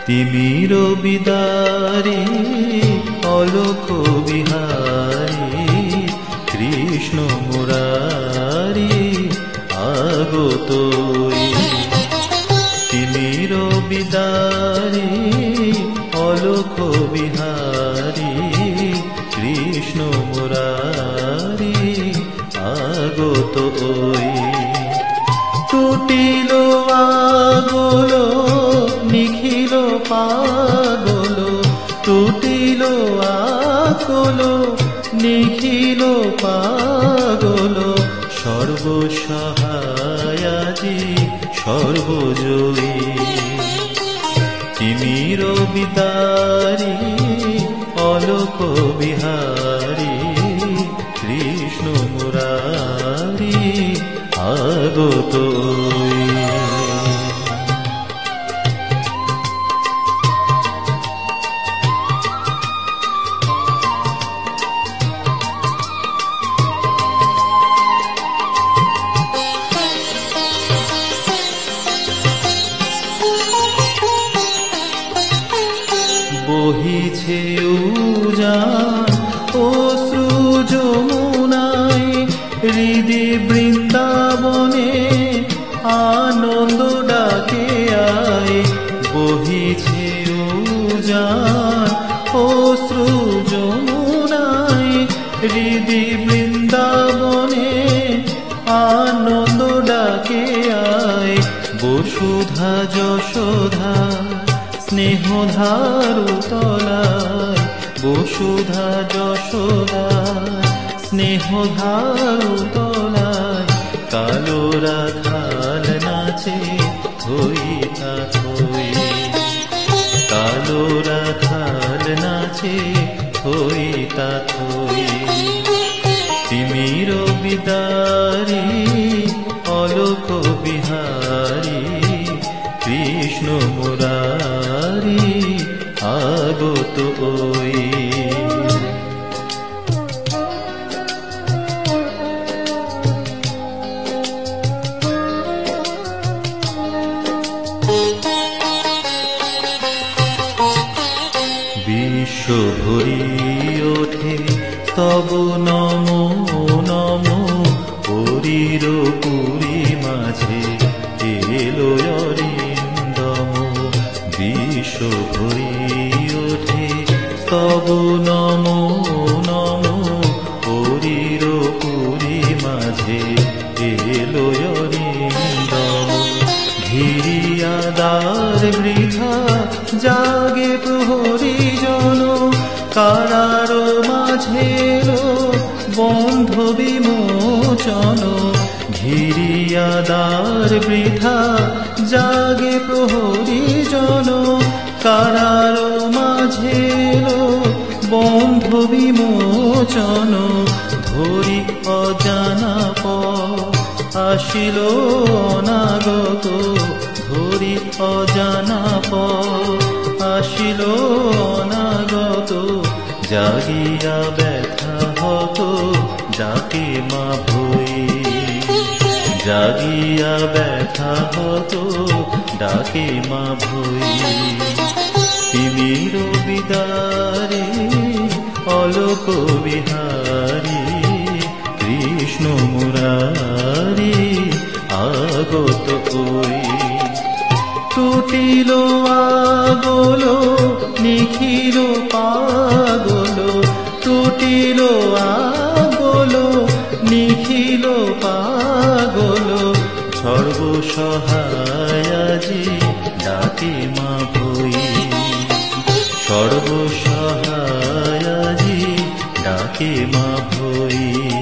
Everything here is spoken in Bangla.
তিমির বিদারী অলোক বিহারী কৃষ্ণ মুরারি আগত তিমির বিদারী অলোক বিহারী কৃষ্ণ মুরারি আগত টুটিল আগল নিখিল পাগল টুটিল আকল নিখিল পাগল সর্বসহায়াজি সর্বজয়ী তিমির বিদারী অলোক বিহারী কৃষ্ণ মুরারি আগত বহিছে উজান অশ্রু যমুনায় হৃদি বৃন্দাবনে আনন্দ ডাকে আয় বহিছে উজান অশ্রু যমুনায় হৃদি বৃন্দাবনে আনন্দ ডাকে আয় বসুধা যশোধা স্নেহধারু তলায় বসুধা যশোদা স্নেহধারু তলায় কালো রাখাল নাচে থই তা থই কালো রাখাল নাচে থই তা থই তিমির বিদারী অলোক বিহারী কৃষ্ণ মুরারি আগত বিশ্ব ভরি ওঠে তব নমো নমো পুরীর পুরী মাঝে এলো অরিন্দম বিশ্ব ভরি ওঠে তব নমো নমো পুরীর পুরী মাঝে এলো অরিন্দম ঘিরিয়া দ্বার বৃথা জাগে প্রহরী জন কারার মাঝে বন্ধ বিমোচন ঘিরিয়া দ্বার বৃথা জাগে প্রহরী জন কারার মাঝে বন্ধ বিমোচন ধরি অজানা আসিল অনাগত ধরি অজানা আসিল অনাগত জাগিয়া ব্যথা হত যাকে মা ভই জাগিয়া ব্যথা হতো ডাকে মা ভই তিমির বিদারী অলোক বিহারী কৃষ্ণ মুরারি আগত টুটিল আগল নিখিল পাগল টুটিল আগল নিখিল পাগল সর্বসহায়াজি ডাকে মা ভই সর্বসহায়াজি ডাকে মা ভই।